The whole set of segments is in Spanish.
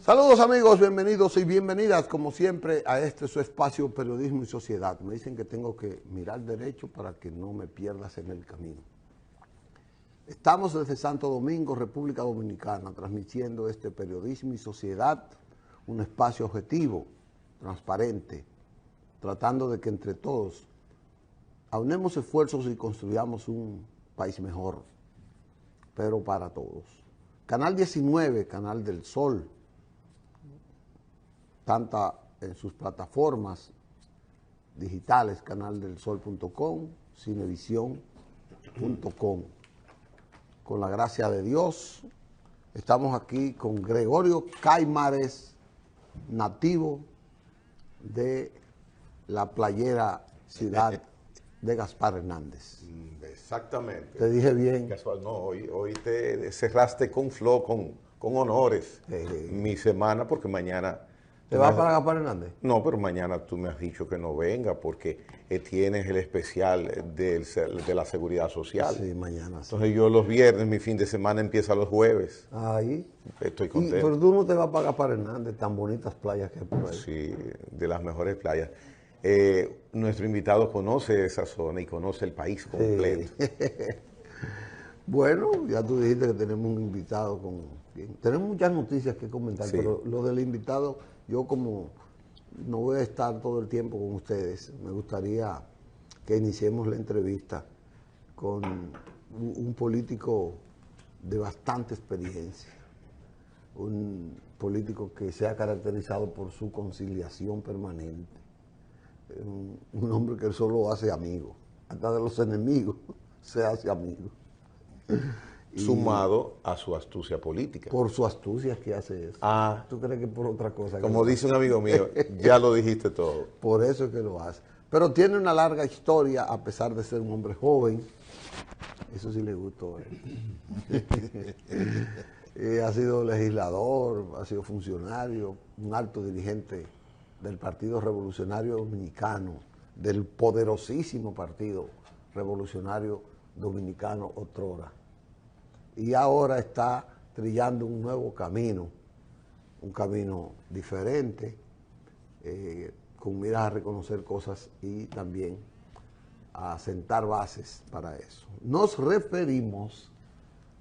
Saludos amigos, bienvenidos y bienvenidas como siempre a su espacio Periodismo y Sociedad. Me dicen que tengo que mirar derecho para que no me pierdas en el camino. Estamos desde Santo Domingo, República Dominicana, transmitiendo este Periodismo y Sociedad, un espacio objetivo, transparente, tratando de que entre todos aunemos esfuerzos y construyamos un país mejor, pero para todos. Canal 19, Canal del Sol, tanta en sus plataformas digitales, canaldelsol.com, cinevisión.com. Con la gracia de Dios, estamos aquí con Gregorio Caimares, nativo de la playera Ciudad de Gaspar Hernández. Exactamente. Te dije bien. Casual, no, hoy te cerraste con flow, con honores mi semana, porque mañana... ¿Te vas para Gaspar Hernández? No, pero mañana tú me has dicho que no venga porque tienes el especial de la seguridad social. Sí, mañana. Sí. Entonces yo los viernes, mi fin de semana empieza los jueves. Ahí. Estoy contento. Pero tú no te vas para Gaspar Hernández, tan bonitas playas que hay por ahí. Sí, de las mejores playas. Nuestro invitado conoce esa zona y conoce el país completo. Sí. Bueno, ya tú dijiste que tenemos un invitado con... Tenemos muchas noticias que comentar, sí. Pero lo del invitado, yo como no voy a estar todo el tiempo con ustedes, me gustaría que iniciemos la entrevista con un político de bastante experiencia, un político que se ha caracterizado por su conciliación permanente, un hombre que solo hace amigos, hasta de los enemigos se hace amigo. Sumado a su astucia política. Por su astucia es que hace eso. Ah. ¿Tú crees que por otra cosa? Como dice un amigo mío, ya lo dijiste todo. Por eso es que lo hace. Pero tiene una larga historia, a pesar de ser un hombre joven. Eso sí le gustó. Ha sido legislador, ha sido funcionario, un alto dirigente del Partido Revolucionario Dominicano, del poderosísimo Partido Revolucionario Dominicano otrora. Y ahora está trillando un nuevo camino, un camino diferente, con miras a reconocer cosas y también a sentar bases para eso. Nos referimos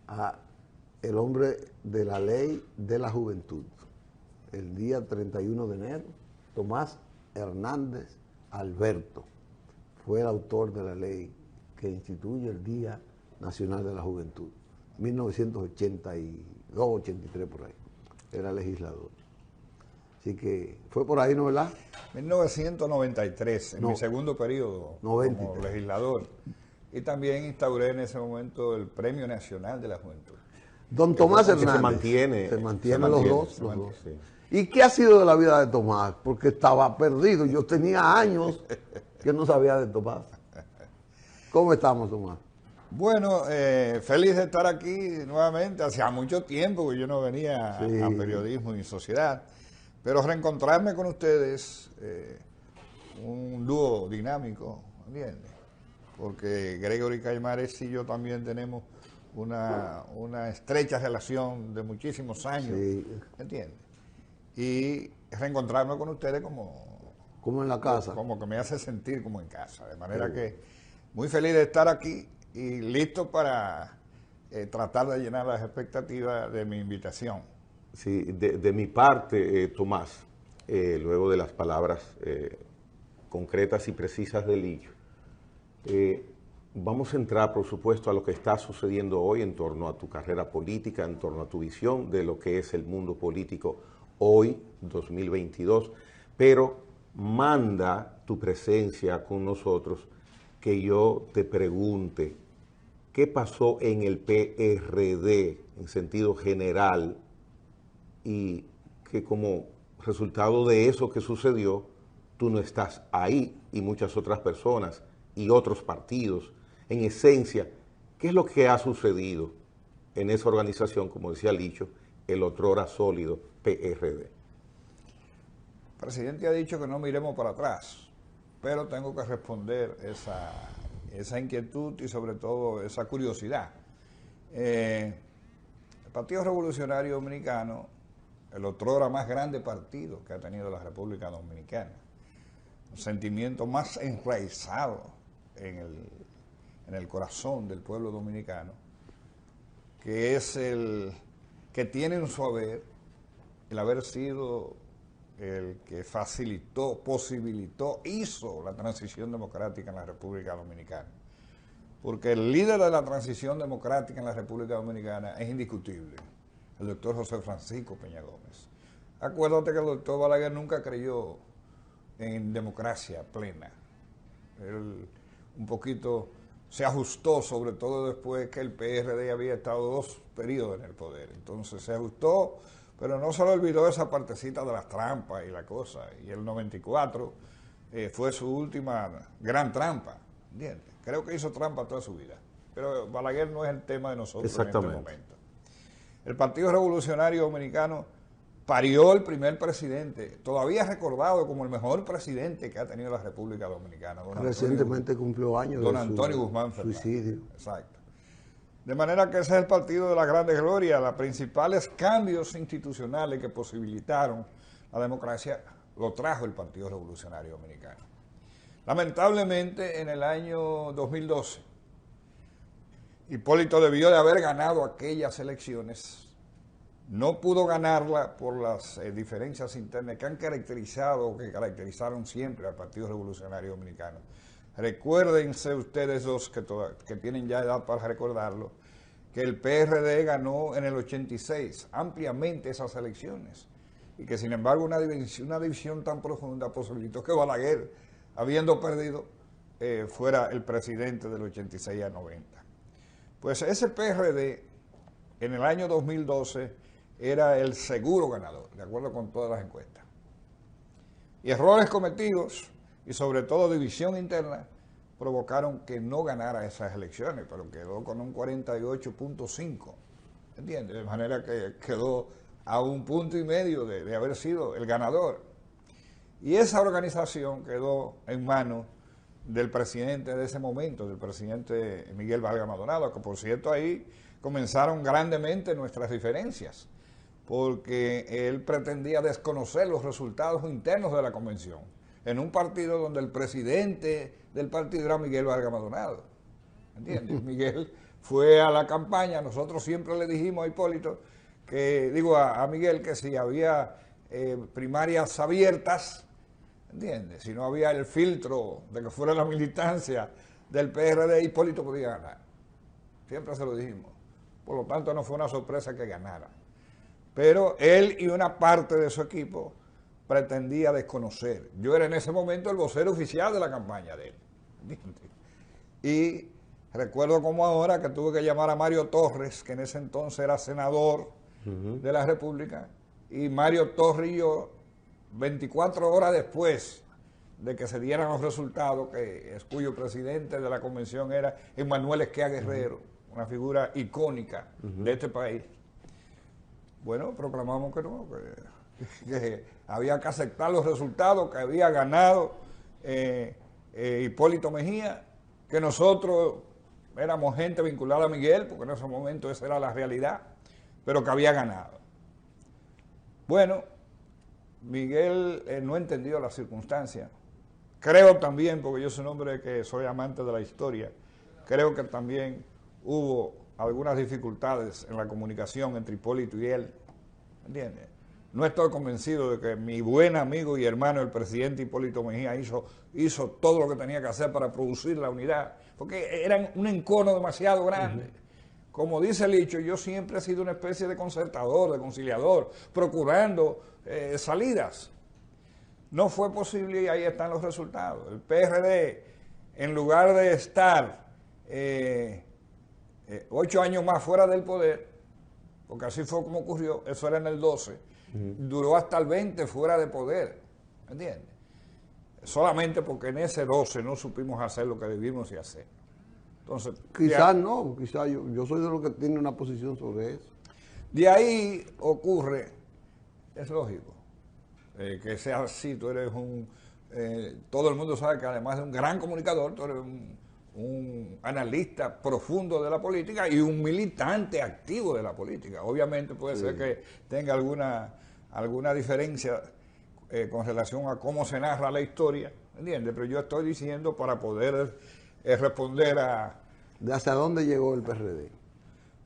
a el hombre de la ley de la juventud. El día 31 de enero, Tomás Hernández Alberto fue el autor de la ley que instituye el Día Nacional de la Juventud. 1982, 83 por ahí, era legislador. Así que fue por ahí, ¿no, verdad? 1993, en mi segundo periodo 93. como legislador. Y también instauré en ese momento el Premio Nacional de la Juventud. Don Tomás Hernández. Se mantiene los dos. Sí. ¿Y qué ha sido de la vida de Tomás? Porque estaba perdido. Yo tenía años que no sabía de Tomás. ¿Cómo estamos, Tomás? Bueno, feliz de estar aquí nuevamente. Hacía mucho tiempo que yo no venía a Periodismo y Sociedad, pero reencontrarme con ustedes, un dúo dinámico, ¿entiendes? Porque Gregory Caimares y yo también tenemos una estrecha relación de muchísimos años, ¿entiendes? Y reencontrarme con ustedes como en la casa. Como que me hace sentir como en casa, de manera que muy feliz de estar aquí y listo para tratar de llenar las expectativas de mi invitación. Sí, de mi parte, Tomás, luego de las palabras concretas y precisas de Lillo, vamos a entrar, por supuesto, a lo que está sucediendo hoy en torno a tu carrera política, en torno a tu visión de lo que es el mundo político hoy, 2022, pero manda tu presencia con nosotros que yo te pregunte, ¿qué pasó en el PRD en sentido general? Y que como resultado de eso que sucedió, tú no estás ahí y muchas otras personas y otros partidos. En esencia, ¿qué es lo que ha sucedido en esa organización, como decía Licho, el otrora sólido PRD? El presidente ha dicho que no miremos para atrás, pero tengo que responder esa inquietud y sobre todo esa curiosidad. El Partido Revolucionario Dominicano el otrora más grande partido que ha tenido la República Dominicana, un sentimiento más enraizado en el corazón del pueblo dominicano, que es el que tiene en su haber el haber sido el que facilitó, posibilitó, hizo la transición democrática en la República Dominicana. Porque el líder de la transición democrática en la República Dominicana es indiscutible, el doctor José Francisco Peña Gómez. Acuérdate que el doctor Balaguer nunca creyó en democracia plena. Él un poquito se ajustó, sobre todo después que el PRD había estado 2 periodos en el poder. Entonces se ajustó, pero no se le olvidó esa partecita de las trampas y la cosa. Y el 94 fue su última gran trampa, ¿entiendes? Creo que hizo trampa toda su vida. Pero Balaguer no es el tema de nosotros en este momento. El Partido Revolucionario Dominicano parió el primer presidente, todavía recordado como el mejor presidente que ha tenido la República Dominicana. Recientemente cumplió años don Antonio Guzmán Fernández. Suicidio. Exacto. De manera que ese es el partido de la grande gloria. Los principales cambios institucionales que posibilitaron la democracia lo trajo el Partido Revolucionario Dominicano. Lamentablemente, en el año 2012, Hipólito debió de haber ganado aquellas elecciones. No pudo ganarla por las diferencias internas que han caracterizado o que caracterizaron siempre al Partido Revolucionario Dominicano. Recuérdense ustedes dos que tienen ya edad para recordarlo, que el PRD ganó en el 86 ampliamente esas elecciones y que sin embargo una división tan profunda posibilitó que Balaguer, habiendo perdido, fuera el presidente del 86 a 90. Pues ese PRD en el año 2012 era el seguro ganador, de acuerdo con todas las encuestas. Y errores cometidos, y sobre todo división interna, provocaron que no ganara esas elecciones, pero quedó con un 48.5, ¿entiendes? De manera que quedó a 1,5 puntos de haber sido el ganador. Y esa organización quedó en manos del presidente de ese momento, del presidente Miguel Vargas Maldonado, que por cierto ahí comenzaron grandemente nuestras diferencias, porque él pretendía desconocer los resultados internos de la convención, en un partido donde el presidente del partido era Miguel Vargas Maldonado, ¿entiendes? Miguel fue a la campaña, nosotros siempre le dijimos a Hipólito, a Miguel, que si había primarias abiertas, ¿entiendes? Si no había el filtro de que fuera la militancia del PRD, Hipólito podía ganar. Siempre se lo dijimos. Por lo tanto, no fue una sorpresa que ganara. Pero él y una parte de su equipo pretendía desconocer. Yo era en ese momento el vocero oficial de la campaña de él, ¿entiendes? Y recuerdo como ahora que tuve que llamar a Mario Torres, que en ese entonces era senador de la República, y Mario Torres y yo, 24 horas después de que se dieran los resultados, cuyo presidente de la convención era Emmanuel Esquea Guerrero, una figura icónica de este país. Bueno, proclamamos que no, que había que aceptar los resultados, que había ganado Hipólito Mejía, que nosotros éramos gente vinculada a Miguel, porque en ese momento esa era la realidad, pero que había ganado. Bueno, Miguel no entendió las circunstancias. Creo también, porque yo soy un hombre que soy amante de la historia, creo que también hubo algunas dificultades en la comunicación entre Hipólito y él, ¿entiendes? No estoy convencido de que mi buen amigo y hermano, el presidente Hipólito Mejía, hizo todo lo que tenía que hacer para producir la unidad, porque era un encono demasiado grande. Como dice el dicho, yo siempre he sido una especie de concertador, de conciliador, procurando salidas. No fue posible y ahí están los resultados. El PRD, en lugar de estar 8 años más fuera del poder, porque así fue como ocurrió, eso era en el 12, duró hasta el 20 fuera de poder, ¿entiendes? Solamente porque en ese 12 no supimos hacer lo que debimos de hacer. Entonces, quizás yo soy de los que tiene una posición sobre eso. De ahí ocurre, es lógico, que sea así. Tú eres todo el mundo sabe que además de un gran comunicador, tú eres un analista profundo de la política y un militante activo de la política. Obviamente puede ser que tenga alguna diferencia con relación a cómo se narra la historia, ¿entiendes? Pero yo estoy diciendo para poder responder a... ¿De hasta dónde llegó el PRD?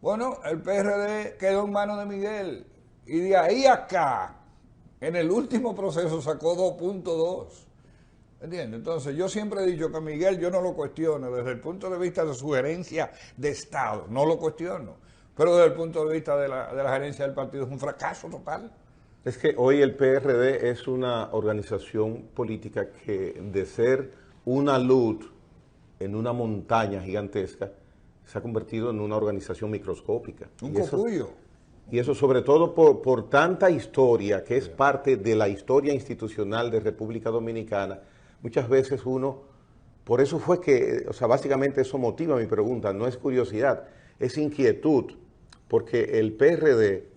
Bueno, el PRD quedó en manos de Miguel y de ahí acá, en el último proceso sacó 2.2. ¿Entiendes? Entonces yo siempre he dicho que Miguel yo no lo cuestiono desde el punto de vista de su gerencia de Estado, no lo cuestiono, pero desde el punto de vista de la gerencia del partido es un fracaso total. Es que hoy el PRD es una organización política que de ser una luz en una montaña gigantesca se ha convertido en una organización microscópica. Un copullo. Y eso sobre todo por tanta historia que es parte de la historia institucional de República Dominicana. Muchas veces uno, por eso fue que, o sea, básicamente eso motiva mi pregunta, no es curiosidad, es inquietud, porque el PRD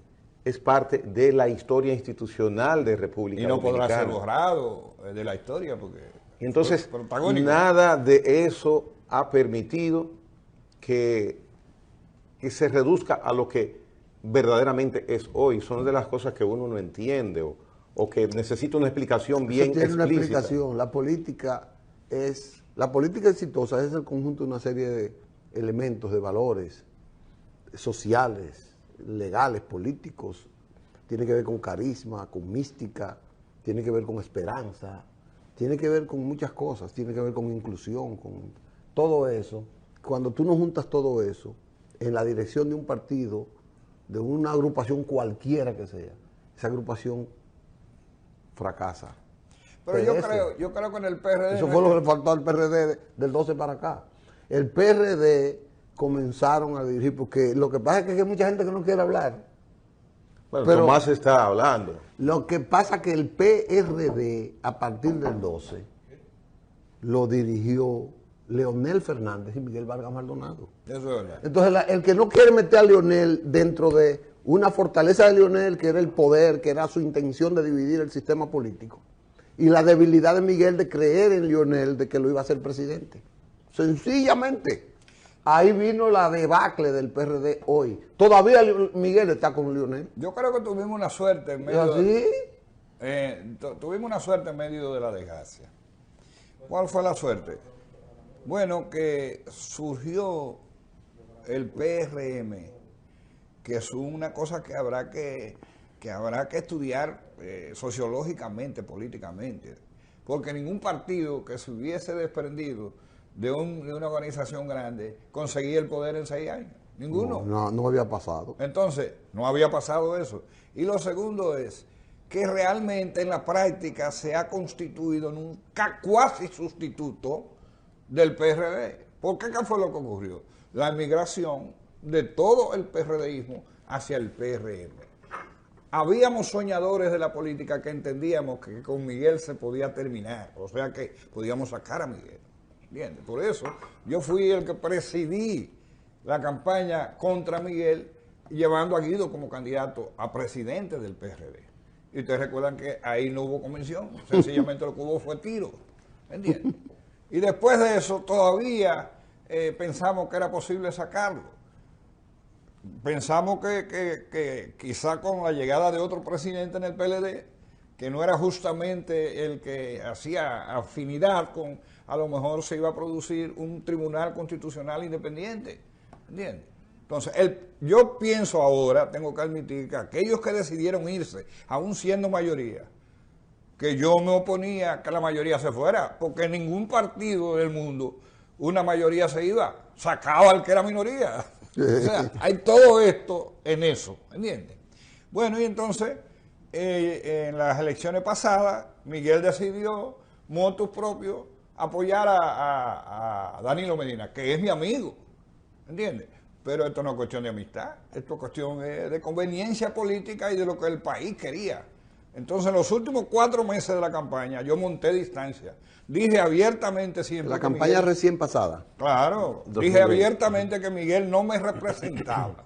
es parte de la historia institucional de República Dominicana. Y no podrá ser borrado de la historia, porque... Y entonces, nada de eso ha permitido que se reduzca a lo que verdaderamente es hoy. Son de las cosas que uno no entiende o que necesita una explicación bien explícita. Tiene una explicación. La política exitosa es el conjunto de una serie de elementos, de valores sociales, legales, políticos. Tiene que ver con carisma, con mística, tiene que ver con esperanza, tiene que ver con muchas cosas, tiene que ver con inclusión, con todo eso. Cuando tú no juntas todo eso en la dirección de un partido, de una agrupación cualquiera que sea, esa agrupación fracasa. Pero yo creo que en el PRD... Eso fue lo que le faltó al PRD del 12 para acá. El PRD comenzaron a dirigir, porque lo que pasa es que hay mucha gente que no quiere hablar. Bueno, pero Tomás está hablando. Lo que pasa es que el PRD, a partir del 12, lo dirigió Leonel Fernández y Miguel Vargas Maldonado. Eso es verdad. Entonces, el que no quiere meter a Leonel dentro de una fortaleza de Leonel, que era el poder, que era su intención de dividir el sistema político, y la debilidad de Miguel de creer en Leonel, de que lo iba a hacer presidente. Sencillamente. Ahí vino la debacle del PRD hoy. Todavía Miguel está con Leonel. Yo creo que tuvimos una suerte en medio tuvimos una suerte en medio de la desgracia. ¿Cuál fue la suerte? Bueno, que surgió el PRM, que es una cosa que habrá que estudiar sociológicamente, políticamente, porque ningún partido que se hubiese desprendido de una organización grande conseguía el poder en 6 años. Ninguno. No había pasado. Entonces, no había pasado eso. Y lo segundo es que realmente en la práctica se ha constituido en un cuasi sustituto del PRD. ¿Por qué? ¿Qué fue lo que ocurrió? La migración de todo el PRDismo hacia el PRM. Habíamos soñadores de la política que entendíamos que con Miguel se podía terminar, o sea que podíamos sacar a Miguel. ¿Entiendes? Por eso yo fui el que presidí la campaña contra Miguel, llevando a Guido como candidato a presidente del PRD. Y ustedes recuerdan que ahí no hubo convención, sencillamente lo que hubo fue tiro. ¿Entiendes? Y después de eso todavía pensamos que era posible sacarlo. Pensamos que quizá con la llegada de otro presidente en el PLD, que no era justamente el que hacía afinidad con, a lo mejor se iba a producir un tribunal constitucional independiente, ¿entiendes? Entonces, yo pienso ahora, tengo que admitir que aquellos que decidieron irse, aún siendo mayoría, que yo me oponía a que la mayoría se fuera, porque en ningún partido del mundo una mayoría se iba, sacaba al que era minoría. O sea, hay todo esto en eso, ¿entiendes? Bueno, y entonces, en las elecciones pasadas, Miguel decidió, motus propio, apoyar a Danilo Medina, que es mi amigo, ¿entiendes? Pero esto no es cuestión de amistad, esto es cuestión de conveniencia política y de lo que el país quería. Entonces, en los últimos 4 meses de la campaña, yo monté distancia. Dije abiertamente siempre... La campaña Miguel, recién pasada. Claro, 2020. Dije abiertamente que Miguel no me representaba.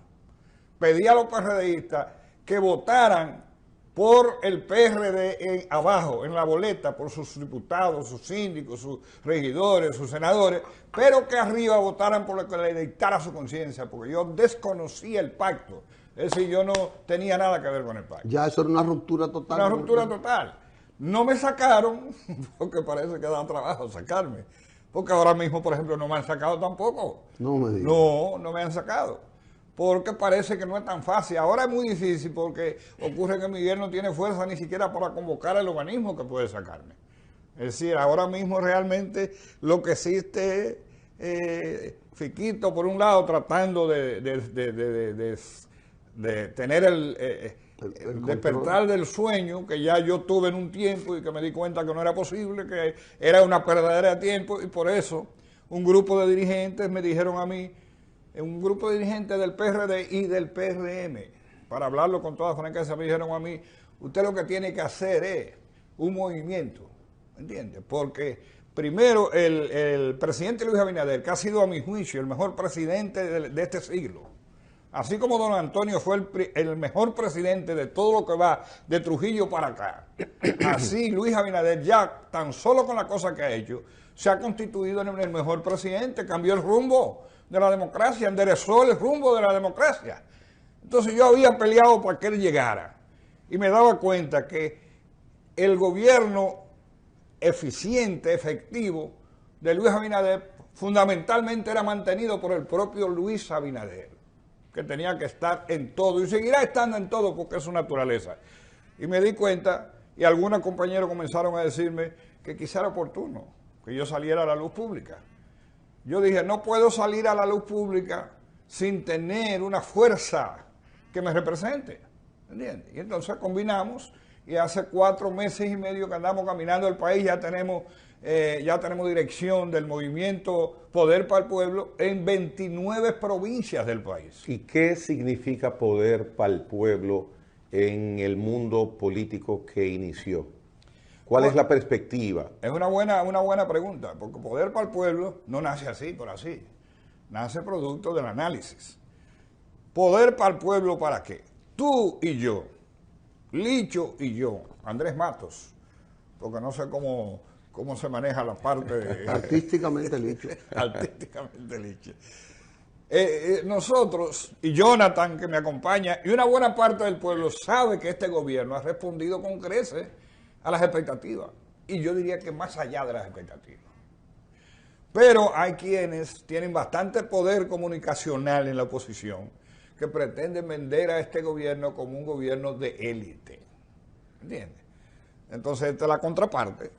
Pedí a los PRDistas que votaran por el PRD abajo, en la boleta, por sus diputados, sus síndicos, sus regidores, sus senadores, pero que arriba votaran por lo que le dictara su conciencia, porque yo desconocía el pacto Es decir, yo no tenía nada que ver con el pacto. Ya eso era una ruptura total. Una ruptura total. No me sacaron, porque parece que da trabajo sacarme. Porque ahora mismo, por ejemplo, no me han sacado tampoco. No me digas. No me han sacado. Porque parece que no es tan fácil. Ahora es muy difícil porque ocurre que Miguel no tiene fuerza ni siquiera para convocar al organismo que puede sacarme. Es decir, ahora mismo realmente lo que existe es Fiquito, por un lado, tratando de tener el despertar del sueño que ya yo tuve en un tiempo y que me di cuenta que no era posible, que era una perdedera de tiempo, y por eso un grupo de dirigentes me dijeron a mí, un grupo de dirigentes del PRD y del PRM, para hablarlo con toda franqueza, me dijeron a mí, usted lo que tiene que hacer es un movimiento, ¿entiende? Porque primero el presidente Luis Abinader, que ha sido a mi juicio el mejor presidente de este siglo, así como don Antonio fue el mejor presidente de todo lo que va de Trujillo para acá, así Luis Abinader ya tan solo con la cosa que ha hecho, se ha constituido en el mejor presidente, cambió el rumbo de la democracia, enderezó el rumbo de la democracia. Entonces yo había peleado para que él llegara y me daba cuenta que el gobierno eficiente, efectivo de Luis Abinader fundamentalmente era mantenido por el propio Luis Abinader, que tenía que estar en todo y seguirá estando en todo porque es su naturaleza. Y me di cuenta, y algunos compañeros comenzaron a decirme que quizá era oportuno que yo saliera a la luz pública. Yo dije, no puedo salir a la luz pública sin tener una fuerza que me represente, ¿entiendes? Y entonces combinamos, y hace 4 meses y medio que andamos caminando el país, ya tenemos dirección del movimiento Poder para el Pueblo en 29 provincias del país. ¿Y qué significa Poder para el Pueblo en el mundo político que inició? ¿Cuál es la perspectiva? Es una buena pregunta, porque Poder para el Pueblo no nace así, por así. Nace producto del análisis. Poder para el pueblo, ¿para qué? Tú y yo, Licho y yo, Andrés Matos, porque no sé cómo se maneja la parte de... Artísticamente Licho. Artísticamente Licho. Nosotros y Jonathan, que me acompaña, y una buena parte del pueblo sabe que este gobierno ha respondido con creces a las expectativas. Y yo diría que más allá de las expectativas. Pero hay quienes tienen bastante poder comunicacional en la oposición que pretenden vender a este gobierno como un gobierno de élite. ¿Entiendes? Entonces, esta es la contraparte.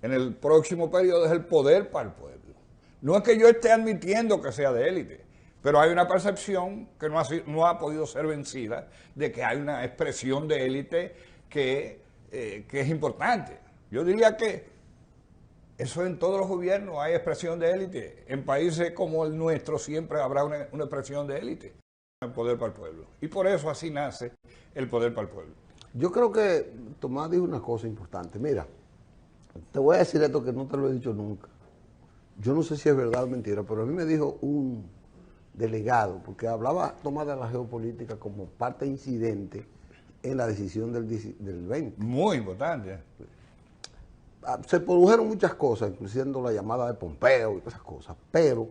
En el próximo periodo es el poder para el pueblo. No es que yo esté admitiendo que sea de élite, pero hay una percepción que no ha podido ser vencida de que hay una expresión de élite que es importante. Yo diría que eso en todos los gobiernos hay expresión de élite. En países como el nuestro siempre habrá una expresión de élite. El poder para el pueblo. Y por eso así nace el poder para el pueblo. Yo creo que Tomás dijo una cosa importante. Mira, te voy a decir esto que no te lo he dicho nunca. Yo no sé si es verdad o mentira, pero a mí me dijo un delegado, porque hablaba Tomás de la geopolítica como parte incidente en la decisión del 20. Muy importante. Se produjeron muchas cosas, incluyendo la llamada de Pompeo y todas esas cosas, pero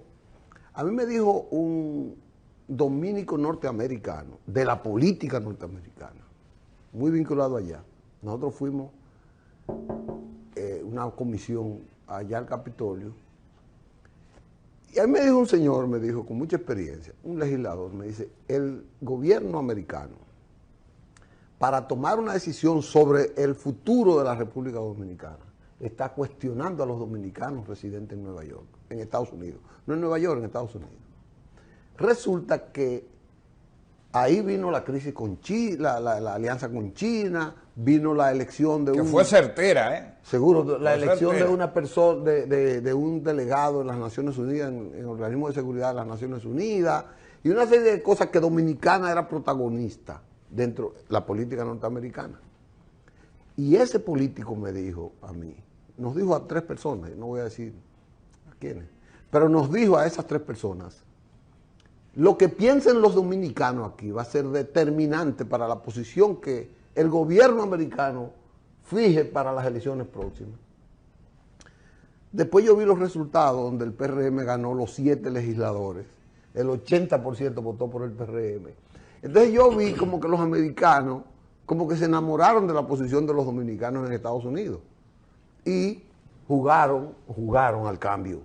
a mí me dijo un dominico norteamericano, de la política norteamericana, muy vinculado allá. Nosotros fuimos una comisión allá al Capitolio, y a mí me dijo un señor, me dijo con mucha experiencia, un legislador, me dice, el gobierno americano, para tomar una decisión sobre el futuro de la República Dominicana, está cuestionando a los dominicanos residentes en Nueva York, en Estados Unidos. No en Nueva York, en Estados Unidos. Resulta que ahí vino la crisis con China, la alianza con China, vino la elección de que fue certera, ¿eh? Seguro, la elección de una persona, de un delegado en las Naciones Unidas, en el organismo de seguridad de las Naciones Unidas, y una serie de cosas que Dominicana era protagonista dentro de la política norteamericana. Y ese político me dijo a mí, nos dijo a 3 personas, no voy a decir a quiénes, pero nos dijo a esas 3 personas, lo que piensen los dominicanos aquí va a ser determinante para la posición que el gobierno americano fije para las elecciones próximas. Después yo vi los resultados donde el PRM ganó los 7 legisladores, el 80% votó por el PRM. Entonces yo vi como que los americanos, como que se enamoraron de la posición de los dominicanos en Estados Unidos. Y jugaron al cambio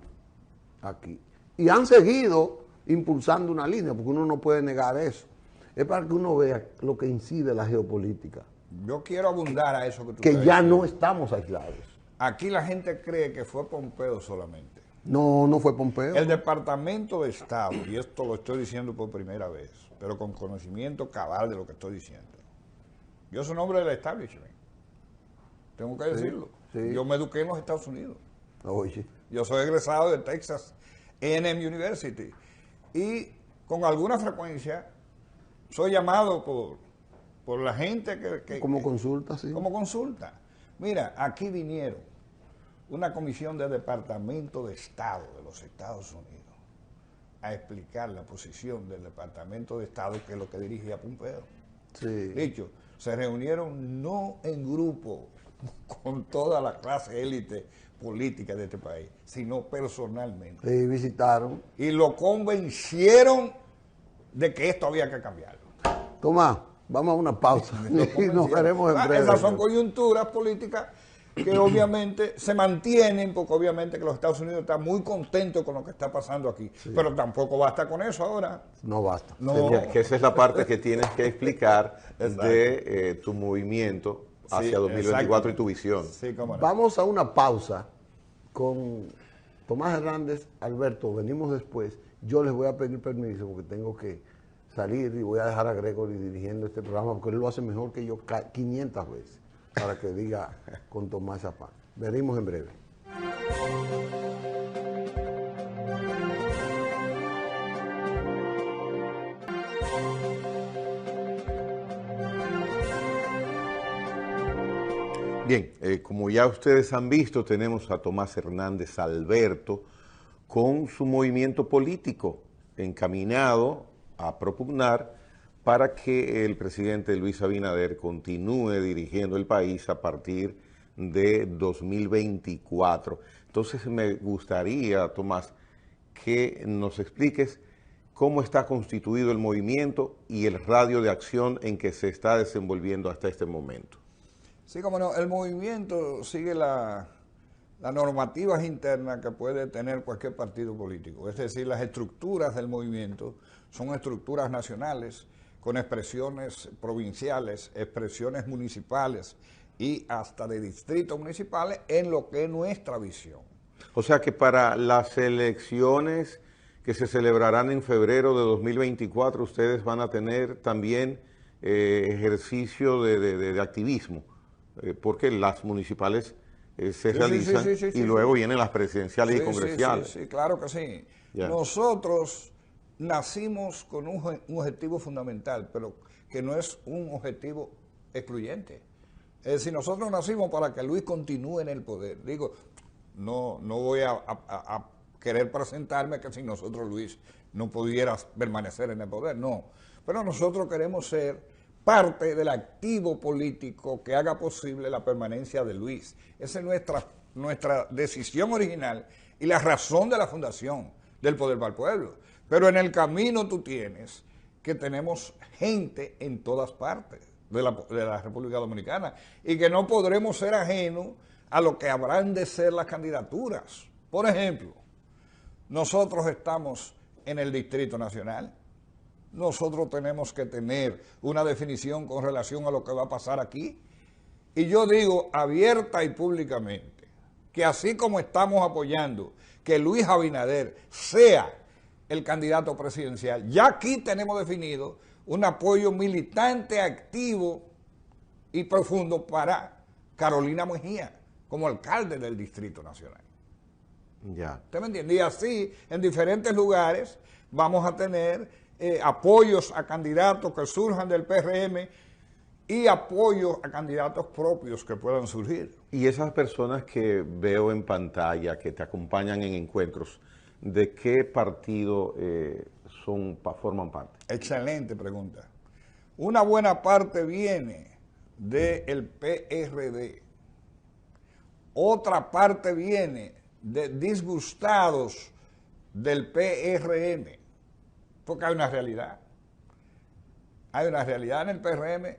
aquí. Y han seguido impulsando una línea, porque uno no puede negar eso. Es para que uno vea lo que incide la geopolítica. Yo quiero abundar a eso que tú Que estás ya diciendo. no estamos aislados. Aquí la gente cree que fue Pompeo solamente. No, no fue Pompeo. El Departamento de Estado, y esto lo estoy diciendo por primera vez, pero con conocimiento cabal de lo que estoy diciendo. Yo soy un hombre del establishment. Tengo que decirlo. sí. Yo me eduqué en los Estados Unidos. Oye, Yo soy egresado de Texas A&M University. Y con alguna frecuencia soy llamado por la gente que como consulta, sí. como consulta. Mira, aquí vinieron una comisión del Departamento de Estado de los Estados Unidos a explicar la posición del Departamento de Estado, que es lo que dirigía Pompeo. Sí. Dicho, se reunieron no en grupo con toda la clase élite política de este país, sino personalmente. Sí, visitaron. Y lo convencieron de que esto había que cambiarlo. Tomás, vamos a una pausa y nos veremos en breve. Esas son coyunturas políticas que obviamente se mantienen, porque obviamente que los Estados Unidos están muy contentos con lo que está pasando aquí. Sí. Pero tampoco basta con eso ahora. No basta. No. Que esa es la parte que tienes que explicar de tu movimiento hacia 2024 y tu visión. Sí, cómo no. Vamos a una pausa con Tomás Hernández. Alberto, venimos después. Yo les voy a pedir permiso porque tengo que salir y voy a dejar a Gregory dirigiendo este programa porque él lo hace mejor que yo 500 veces para que diga con Tomás esa parte. Veremos en breve. Bien, como ya ustedes han visto, tenemos a Tomás Hernández Alberto con su movimiento político encaminado a propugnar para que el presidente Luis Abinader continúe dirigiendo el país a partir de 2024. Entonces me gustaría, Tomás, que nos expliques cómo está constituido el movimiento y el radio de acción en que se está desenvolviendo hasta este momento. Sí, como no, el movimiento sigue las normativas internas que puede tener cualquier partido político. Es decir, las estructuras del movimiento son estructuras nacionales con expresiones provinciales, expresiones municipales y hasta de distritos municipales en lo que es nuestra visión. O sea que para las elecciones que se celebrarán en febrero de 2024, ustedes van a tener también ejercicio de activismo, porque las municipales se realizan y luego vienen las presidenciales y congresionales. Sí, claro que sí. Yeah. Nosotros nacimos con un objetivo fundamental, pero que no es un objetivo excluyente. Es decir, nosotros nacimos para que Luis continúe en el poder. Digo, no voy a querer presentarme que sin nosotros Luis no pudiera permanecer en el poder, no. Pero nosotros queremos ser parte del activo político que haga posible la permanencia de Luis. Esa es nuestra decisión original y la razón de la fundación del Poder para el Pueblo. Pero en el camino tú tienes que tenemos gente en todas partes de la República Dominicana y que no podremos ser ajenos a lo que habrán de ser las candidaturas. Por ejemplo, nosotros estamos en el Distrito Nacional. Nosotros tenemos que tener una definición con relación a lo que va a pasar aquí. Y yo digo abierta y públicamente que así como estamos apoyando que Luis Abinader sea el candidato presidencial, ya aquí tenemos definido un apoyo militante, activo y profundo para Carolina Mejía como alcalde del Distrito Nacional. Ya. ¿Usted me entiende? Y así, en diferentes lugares, vamos a tener apoyos a candidatos que surjan del PRM y apoyos a candidatos propios que puedan surgir. Y esas personas que veo en pantalla, que te acompañan en encuentros, ¿de qué partido forman parte? Excelente pregunta. Una buena parte viene del PRD. Otra parte viene de disgustados del PRM. Porque hay una realidad. hay una realidad en el PRM.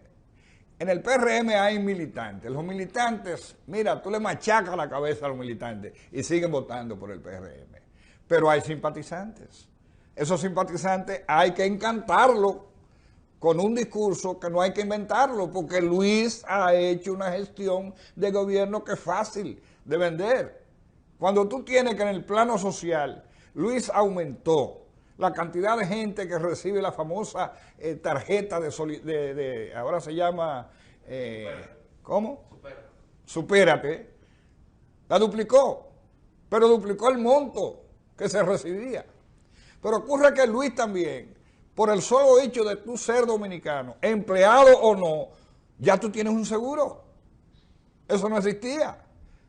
En el PRM hay militantes. Los militantes, mira, tú le machacas la cabeza a los militantes y siguen votando por el PRM. Pero hay simpatizantes. Esos simpatizantes hay que encantarlos con un discurso que no hay que inventarlo, porque Luis ha hecho una gestión de gobierno que es fácil de vender. Cuando tú tienes que en el plano social, Luis aumentó la cantidad de gente que recibe la famosa tarjeta ahora se llama, ¿cómo? Supérate. La duplicó, pero duplicó el monto que se recibía. Pero ocurre que Luis también, por el solo hecho de tú ser dominicano, empleado o no, ya tú tienes un seguro. Eso no existía.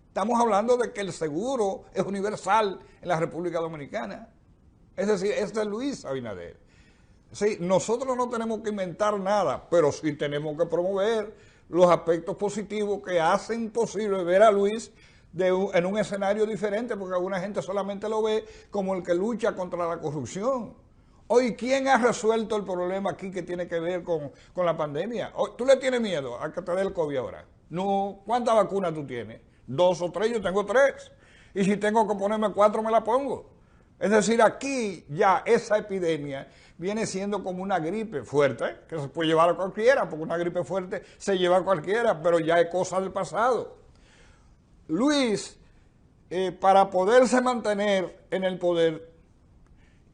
Estamos hablando de que el seguro es universal en la República Dominicana. Es decir, este es Luis Abinader. Sí, nosotros no tenemos que inventar nada, pero sí tenemos que promover los aspectos positivos que hacen posible ver a Luis en un escenario diferente, porque alguna gente solamente lo ve como el que lucha contra la corrupción. Hoy, ¿quién ha resuelto el problema aquí que tiene que ver con la pandemia? Hoy, ¿tú le tienes miedo a que te dé el COVID ahora? No. ¿Cuántas vacunas tú tienes? 2 o 3, yo tengo 3. Y si tengo que ponerme 4, me la pongo. Es decir, aquí ya esa epidemia viene siendo como una gripe fuerte, que se puede llevar a cualquiera, porque una gripe fuerte se lleva a cualquiera, pero ya es cosa del pasado. Luis, para poderse mantener en el poder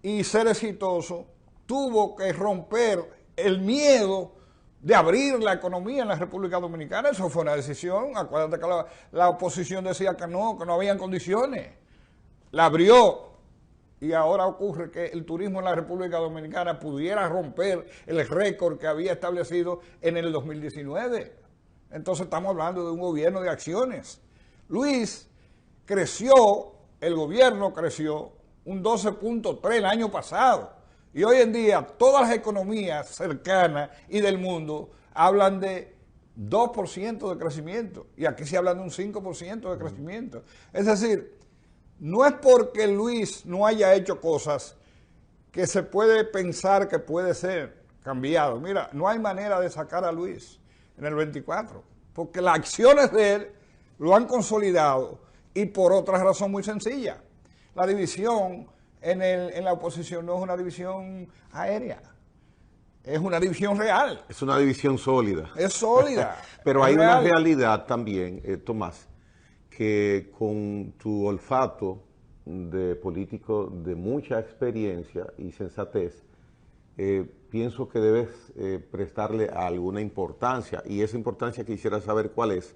y ser exitoso, tuvo que romper el miedo de abrir la economía en la República Dominicana. Eso fue una decisión. Acuérdate que la oposición decía que no habían condiciones. La abrió. Y ahora ocurre que el turismo en la República Dominicana pudiera romper el récord que había establecido en el 2019. Entonces estamos hablando de un gobierno de acciones. Luis creció, el gobierno creció un 12.3 el año pasado. Y hoy en día todas las economías cercanas y del mundo hablan de 2% de crecimiento. Y aquí se habla de un 5% de crecimiento. Es decir, no es porque Luis no haya hecho cosas que se puede pensar que puede ser cambiado. Mira, no hay manera de sacar a Luis en el 24, porque las acciones de él lo han consolidado y por otra razón muy sencilla. La división en la oposición no es una división aérea, es una división real. Es una división sólida. Es sólida. Pero es hay real. una realidad también, Tomás, que con tu olfato de político de mucha experiencia y sensatez, pienso que debes prestarle alguna importancia, y esa importancia quisiera saber cuál es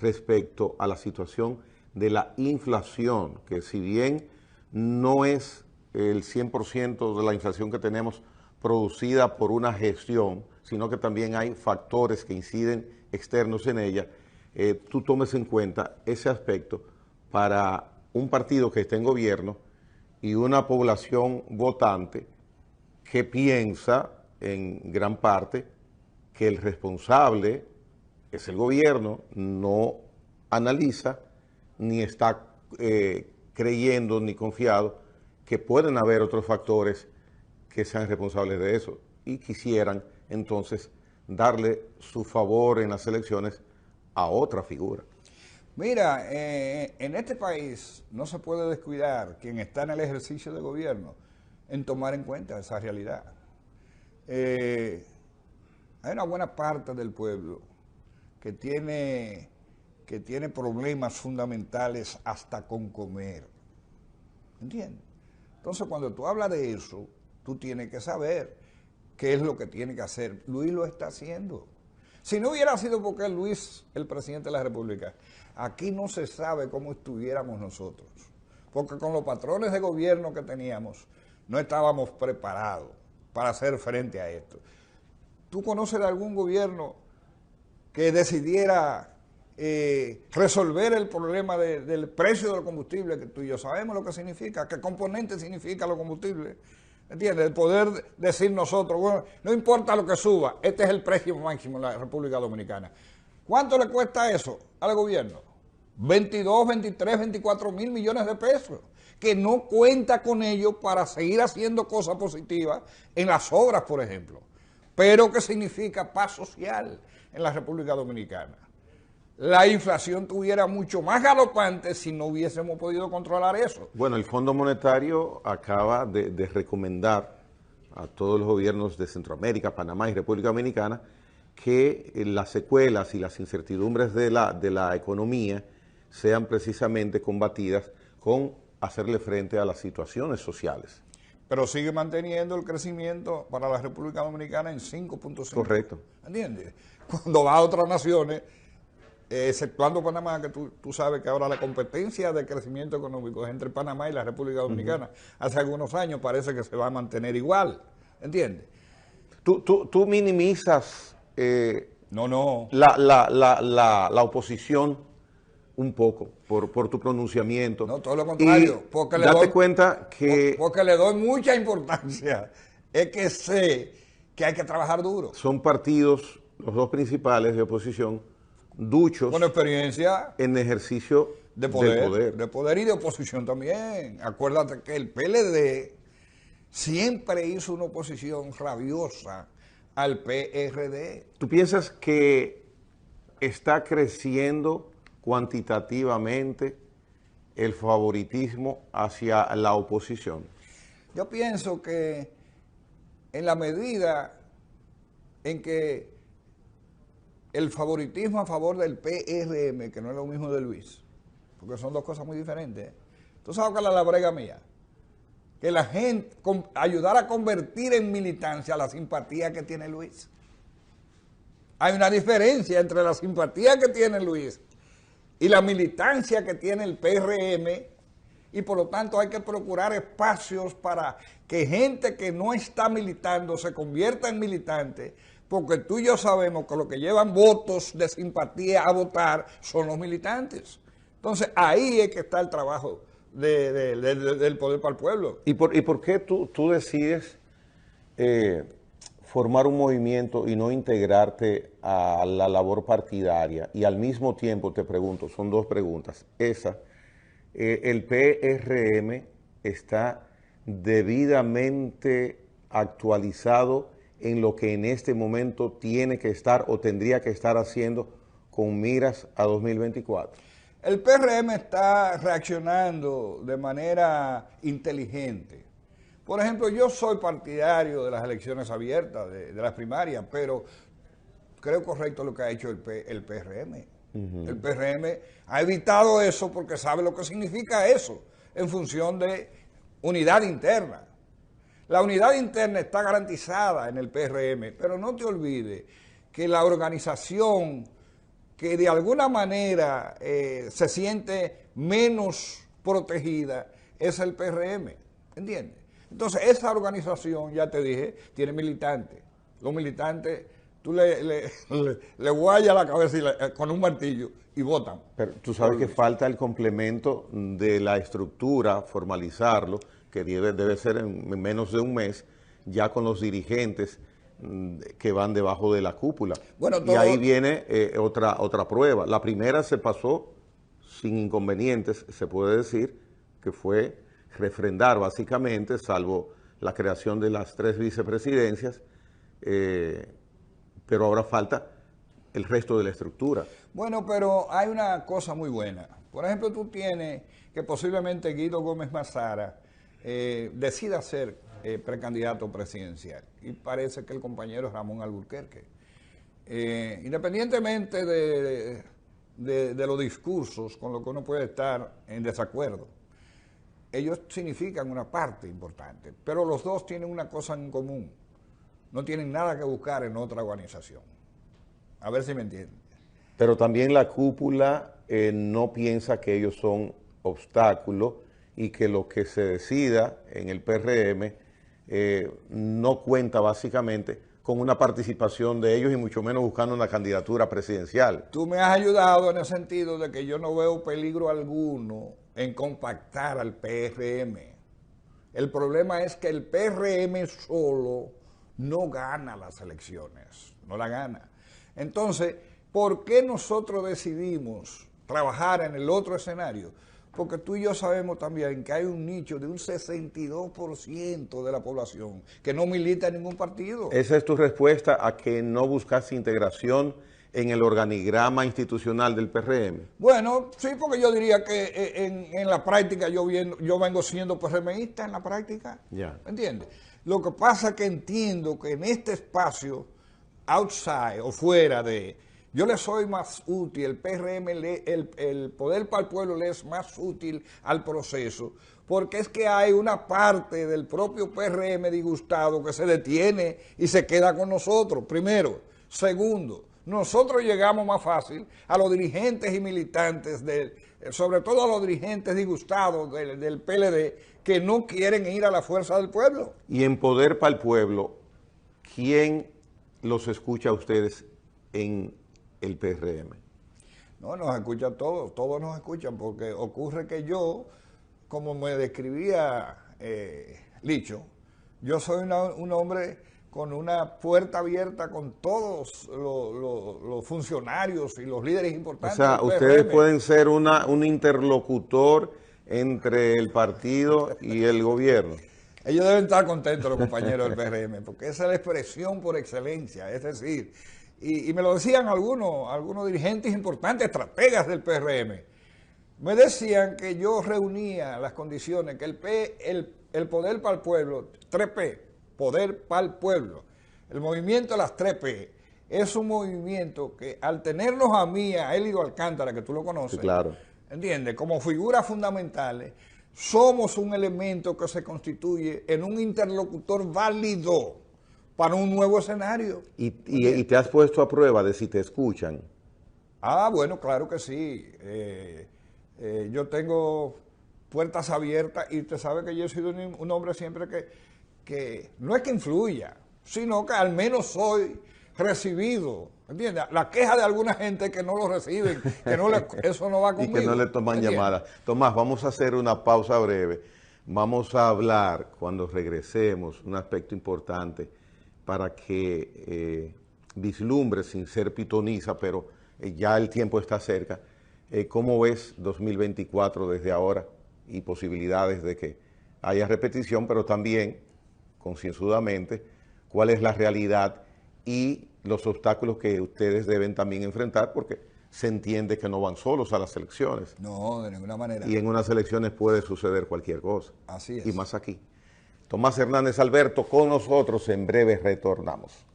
respecto a la situación de la inflación, que si bien no es el 100% de la inflación que tenemos producida por una gestión, sino que también hay factores que inciden externos en ella, tú tomes en cuenta ese aspecto para un partido que está en gobierno y una población votante que piensa en gran parte que el responsable es el gobierno, no analiza ni está creyendo ni confiado que pueden haber otros factores que sean responsables de eso y quisieran entonces darle su favor en las elecciones a otra figura. Mira, en este país no se puede descuidar quien está en el ejercicio de gobierno en tomar en cuenta esa realidad. Hay una buena parte del pueblo que tiene problemas fundamentales hasta con comer. ¿Entiendes? Entonces, cuando tú hablas de eso, tú tienes que saber qué es lo que tiene que hacer. Luis lo está haciendo. Si no hubiera sido porque Luis, el presidente de la República, aquí no se sabe cómo estuviéramos nosotros. Porque con los patrones de gobierno que teníamos, no estábamos preparados para hacer frente a esto. ¿Tú conoces de algún gobierno que decidiera resolver el problema del precio del combustible? Que tú y yo sabemos lo que significa, qué componente significa los combustibles. ¿Entiendes? El poder decir nosotros, bueno, no importa lo que suba, este es el precio máximo en la República Dominicana. ¿Cuánto le cuesta eso al gobierno? 22, 23, 24 mil millones de pesos, que no cuenta con ello para seguir haciendo cosas positivas en las obras, por ejemplo. pero que significa paz social en la República Dominicana. La inflación tuviera mucho más galopante si no hubiésemos podido controlar eso. Bueno, el Fondo Monetario acaba de recomendar a todos los gobiernos de Centroamérica, Panamá y República Dominicana que las secuelas y las incertidumbres de la economía sean precisamente combatidas con hacerle frente a las situaciones sociales. Pero sigue manteniendo el crecimiento para la República Dominicana en 5.5. Correcto. ¿Entiendes? Cuando va a otras naciones, exceptuando Panamá, que tú sabes que ahora la competencia de crecimiento económico es entre Panamá y la República Dominicana. Hace algunos años parece que se va a mantener igual. ¿Entiendes? Tú minimizas No. la oposición un poco por tu pronunciamiento. No, todo lo contrario. Porque date cuenta que porque le doy mucha importancia. Es que sé que hay que trabajar duro. son partidos, los dos principales de oposición, duchos Con experiencia en ejercicio de poder y de oposición también. Acuérdate que el PLD siempre hizo una oposición rabiosa al PRD. ¿Tú piensas que está creciendo cuantitativamente el favoritismo hacia la oposición? Yo pienso que en la medida en que el favoritismo a favor del PRM, que no es lo mismo de Luis, porque son dos cosas muy diferentes. Tú sabes que la brega mía, que la gente ayudar a convertir en militancia la simpatía que tiene Luis. Hay una diferencia entre la simpatía que tiene Luis y la militancia que tiene el PRM, y por lo tanto hay que procurar espacios para que gente que no está militando se convierta en militante, porque tú y yo sabemos que los que llevan votos de simpatía a votar son los militantes. Entonces ahí es que está el trabajo del poder para el pueblo. ¿Y por qué tú decides formar un movimiento y no integrarte a la labor partidaria? Y al mismo tiempo te pregunto, son dos preguntas. El PRM está debidamente actualizado en lo que en este momento tiene que estar o tendría que estar haciendo con miras a 2024. El PRM está reaccionando de manera inteligente. Por ejemplo, yo soy partidario de las elecciones abiertas, de las primarias, pero creo correcto lo que ha hecho el PRM. El PRM ha evitado eso porque sabe lo que significa eso en función de unidad interna. La unidad interna está garantizada en el PRM, pero no te olvides que la organización que de alguna manera se siente menos protegida es el PRM, ¿entiendes? Entonces esa organización, ya te dije, tiene militantes. Los militantes, tú le guayas la cabeza con un martillo y votan. Pero tú sabes que falta el complemento de la estructura, formalizarlo, que debe ser en menos de un mes, ya con los dirigentes que van debajo de la cúpula. Bueno, y ahí viene otra prueba. La primera se pasó sin inconvenientes, se puede decir, que fue refrendar básicamente, salvo la creación de las 3 vicepresidencias, pero ahora falta el resto de la estructura. Bueno, pero hay una cosa muy buena. Por ejemplo, tú tienes que posiblemente Guido Gómez Mazara decida ser precandidato presidencial. Y parece que el compañero Ramón Alburquerque. Independientemente de los discursos con los que uno puede estar en desacuerdo, ellos significan una parte importante, pero los dos tienen una cosa en común. No tienen nada que buscar en otra organización. A ver si me entienden. Pero también la cúpula no piensa que ellos son obstáculos y que lo que se decida en el PRM no cuenta básicamente con una participación de ellos y mucho menos buscando una candidatura presidencial. Tú me has ayudado en el sentido de que yo no veo peligro alguno en compactar al PRM. El problema es que el PRM solo no gana las elecciones, no la gana. Entonces, ¿por qué nosotros decidimos trabajar en el otro escenario? porque tú y yo sabemos también que hay un nicho de un 62% de la población que no milita en ningún partido. Esa es tu respuesta a que no buscas integración en el organigrama institucional del PRM. Bueno, sí, porque yo diría que en la práctica yo vengo siendo PRMista en la práctica. Ya. ¿Me entiendes? Lo que pasa es que entiendo que en este espacio, outside o fuera de, yo le soy más útil, el PRM, el poder para el pueblo le es más útil al proceso, porque es que hay una parte del propio PRM disgustado que se detiene y se queda con nosotros, primero. Segundo, nosotros llegamos más fácil a los dirigentes y militantes, sobre todo a los dirigentes disgustados del PLD, que no quieren ir a la fuerza del pueblo. Y en Poder para el Pueblo, ¿quién los escucha a ustedes en el PRM? No, nos escuchan todos nos escuchan, porque ocurre que yo, como me describía Licho, yo soy un hombre con una puerta abierta con todos los funcionarios y los líderes importantes. O sea, del ustedes PRM. pueden ser un interlocutor entre el partido y el gobierno. Ellos deben estar contentos, los compañeros del PRM, porque esa es la expresión por excelencia. Es decir, y me lo decían algunos dirigentes importantes, estrategas del PRM. Me decían que yo reunía las condiciones, que el poder para el pueblo, 3P, poder para el pueblo, el movimiento de las 3P, es un movimiento que al tenernos a mí, a Elido Alcántara, que tú lo conoces, Sí, claro. ¿entiendes? Como figuras fundamentales, somos un elemento que se constituye en un interlocutor válido para un nuevo escenario. Y te has puesto a prueba de si te escuchan. Ah, bueno, claro que sí. Yo tengo puertas abiertas y usted sabe que yo he sido un hombre siempre que no es que influya, sino que al menos soy recibido, ¿entiendes? La queja de alguna gente que no lo reciben, que eso no va conmigo. Y que no le toman ¿entiendes? llamadas. Tomás, vamos a hacer una pausa breve. Vamos a hablar, cuando regresemos, un aspecto importante para que vislumbres, sin ser pitoniza, pero ya el tiempo está cerca. ¿Cómo ves 2024 desde ahora y posibilidades de que haya repetición, pero también, concienzudamente, cuál es la realidad y los obstáculos que ustedes deben también enfrentar, porque se entiende que no van solos a las elecciones. No, de ninguna manera. Y en unas elecciones puede suceder cualquier cosa. Así es. Y más aquí. Tomás Hernández Alberto con nosotros, en breve retornamos.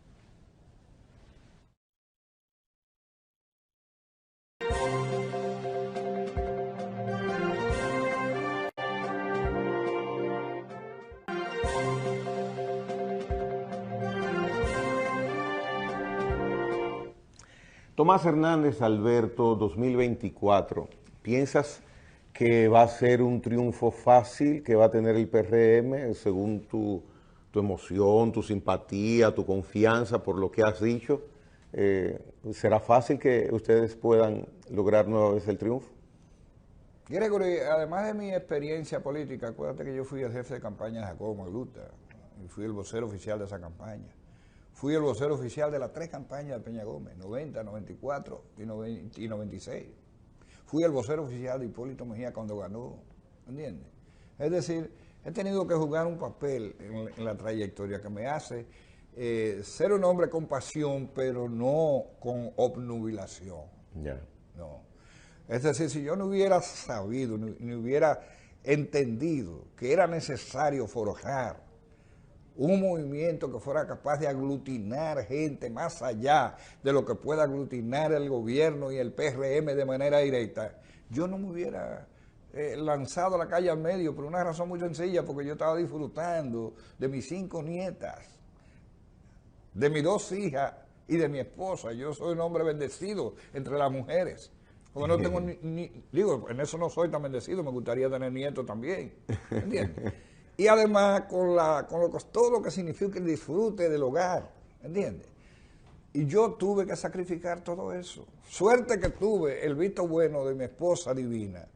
Tomás Hernández Alberto, 2024, ¿piensas que va a ser un triunfo fácil que va a tener el PRM según tu emoción, tu simpatía, tu confianza por lo que has dicho? ¿Será fácil que ustedes puedan lograr nueva vez el triunfo? Gregory, además de mi experiencia política, acuérdate que yo fui el jefe de campaña de Jacobo Magluta y fui el vocero oficial de esa campaña. Fui el vocero oficial de las 3 campañas de Peña Gómez, 90, 94 y 96. Fui el vocero oficial de Hipólito Mejía cuando ganó, ¿entiendes? Es decir, he tenido que jugar un papel en la trayectoria que me hace ser un hombre con pasión, pero no con obnubilación. Ya. No. Es decir, si yo no hubiera sabido, ni hubiera entendido que era necesario forjar un movimiento que fuera capaz de aglutinar gente más allá de lo que pueda aglutinar el gobierno y el PRM de manera directa, yo no me hubiera lanzado a la calle al medio por una razón muy sencilla, porque yo estaba disfrutando de mis 5 nietas, de mis 2 hijas y de mi esposa. Yo soy un hombre bendecido entre las mujeres. Porque no tengo digo, en eso no soy tan bendecido, me gustaría tener nietos también, ¿entiendes? Y además con todo lo que significa el disfrute del hogar, ¿entiendes? Y yo tuve que sacrificar todo eso. Suerte que tuve el visto bueno de mi esposa divina,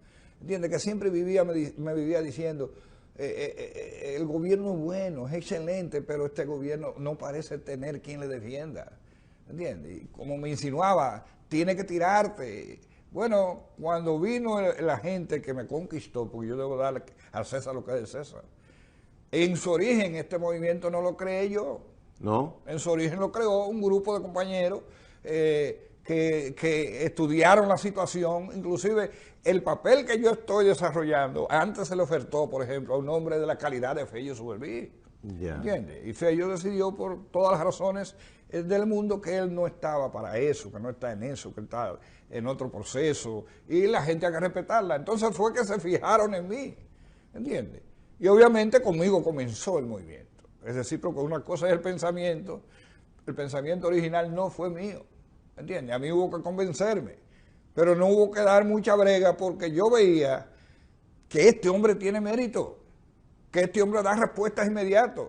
¿entiendes? Que siempre me vivía diciendo, el gobierno es bueno, es excelente, pero este gobierno no parece tener quien le defienda, ¿entiendes? Y como me insinuaba, tiene que tirarte, Bueno, cuando vino la gente que me conquistó, porque yo debo darle al César lo que es de César, en su origen este movimiento no lo creé yo. ¿No? En su origen lo creó un grupo de compañeros que estudiaron la situación, inclusive el papel que yo estoy desarrollando, antes se le ofertó, por ejemplo, a un hombre de la calidad de Fello Suberví. Ya. ¿Entiendes? Y Fello decidió por todas las razones del mundo que él no estaba para eso, que no está en eso, que está en otro proceso, y la gente hay que respetarla. Entonces fue que se fijaron en mí, ¿entiendes? Y obviamente conmigo comenzó el movimiento. Es decir, porque una cosa es el pensamiento original no fue mío, ¿entiendes? A mí hubo que convencerme, pero no hubo que dar mucha brega porque yo veía que este hombre tiene mérito, que este hombre da respuestas inmediatas.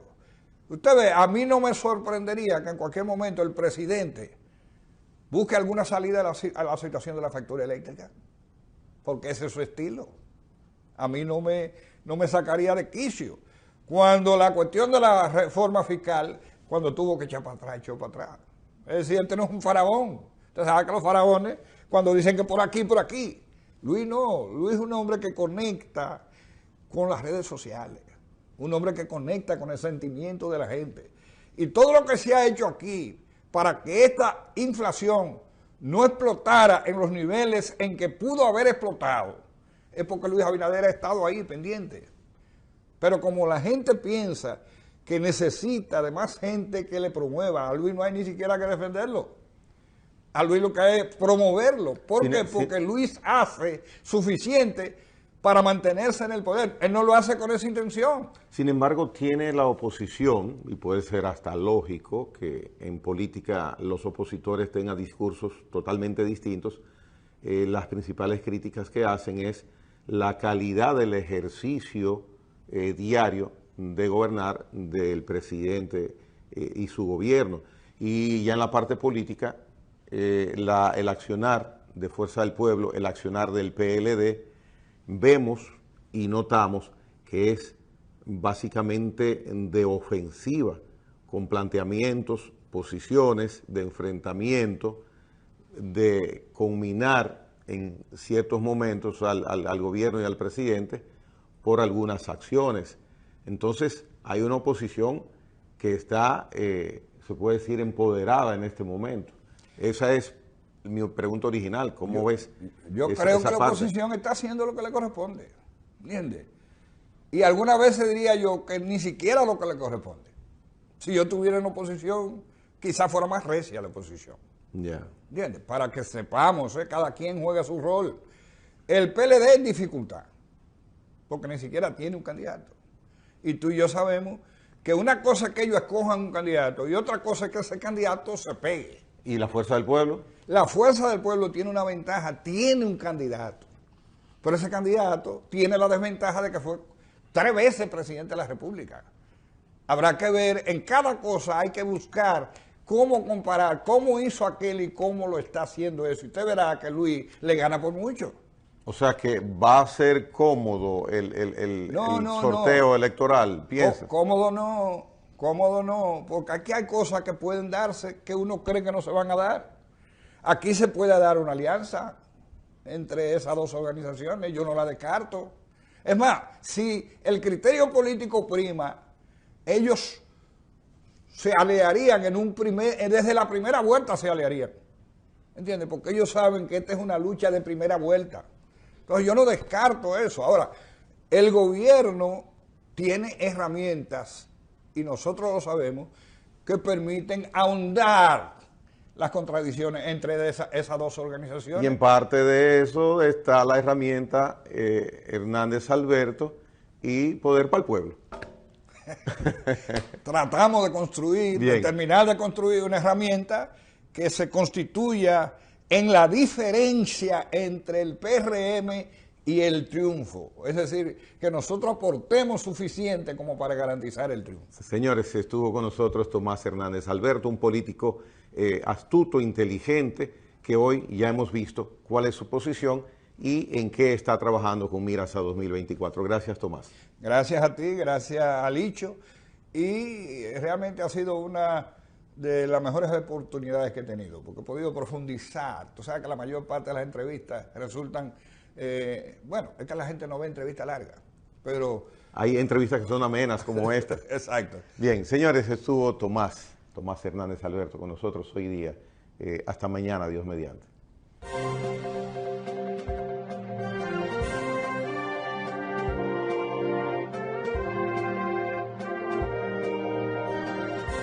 Usted ve, a mí no me sorprendería que en cualquier momento el presidente busque alguna salida a la situación de la factura eléctrica, porque ese es su estilo. A mí no me sacaría de quicio. Cuando la cuestión de la reforma fiscal, cuando tuvo que echar para atrás, echó para atrás. Es decir, este no es un faraón. Usted sabe que los faraones, cuando dicen que por aquí. Luis no, Luis es un hombre que conecta con las redes sociales. Un hombre que conecta con el sentimiento de la gente. Y todo lo que se ha hecho aquí para que esta inflación no explotara en los niveles en que pudo haber explotado, es porque Luis Abinader ha estado ahí pendiente. Pero como la gente piensa que necesita de más gente que le promueva, a Luis no hay ni siquiera que defenderlo. A Luis lo que hay es promoverlo. ¿Por qué? Porque Luis hace suficiente para mantenerse en el poder. Él no lo hace con esa intención. Sin embargo, tiene la oposición, y puede ser hasta lógico que en política los opositores tengan discursos totalmente distintos. Las principales críticas que hacen es la calidad del ejercicio diario de gobernar del presidente y su gobierno. Y ya en la parte política, el accionar de Fuerza del Pueblo, el accionar del PLD, vemos y notamos que es básicamente de ofensiva, con planteamientos, posiciones de enfrentamiento, de culminar en ciertos momentos al gobierno y al presidente por algunas acciones. Entonces hay una oposición que está, se puede decir, empoderada en este momento. Esa es mi pregunta original. ¿Cómo ves? Yo creo que la oposición está haciendo lo que le corresponde, ¿entiendes? Y algunas veces diría yo que ni siquiera lo que le corresponde. Si yo estuviera en oposición, quizás fuera más recia la oposición. Ya. ¿Entiendes? Para que sepamos, cada quien juega su rol. El PLD en dificultad, porque ni siquiera tiene un candidato. Y tú y yo sabemos que una cosa es que ellos escojan un candidato y otra cosa es que ese candidato se pegue. ¿Y la Fuerza del Pueblo? La Fuerza del Pueblo tiene una ventaja, tiene un candidato. Pero ese candidato tiene la desventaja de que fue 3 veces presidente de la República. Habrá que ver, en cada cosa hay que buscar cómo comparar, cómo hizo aquel y cómo lo está haciendo eso. Y usted verá que Luis le gana por mucho. O sea que va a ser cómodo el sorteo electoral, piensa. Cómodo no, porque aquí hay cosas que pueden darse que uno cree que no se van a dar. Aquí se puede dar una alianza entre esas dos organizaciones, yo no la descarto. Es más, si el criterio político prima, ellos se aliarían desde la primera vuelta se aliarían. ¿Entiendes? Porque ellos saben que esta es una lucha de primera vuelta. Entonces yo no descarto eso. Ahora, el gobierno tiene herramientas, y nosotros lo sabemos, que permiten ahondar las contradicciones entre esas dos organizaciones. Y en parte de eso está la herramienta Hernández Alberto y Poder para el Pueblo. Tratamos de construir, de terminar de construir una herramienta que se constituya en la diferencia entre el PRM y el triunfo. Es decir, que nosotros aportemos suficiente como para garantizar el triunfo. Señores, estuvo con nosotros Tomás Hernández Alberto, un político astuto, inteligente, que hoy ya hemos visto cuál es su posición y en qué está trabajando con miras a 2024. Gracias, Tomás. Gracias a ti, gracias a Licho. Y realmente ha sido una de las mejores oportunidades que he tenido, porque he podido profundizar. Tú sabes que la mayor parte de las entrevistas resultan, bueno, es que la gente no ve entrevistas largas, pero... Hay entrevistas que son amenas como esta. Exacto. Bien, señores, estuvo Tomás Hernández Alberto con nosotros hoy día. Hasta mañana, Dios mediante.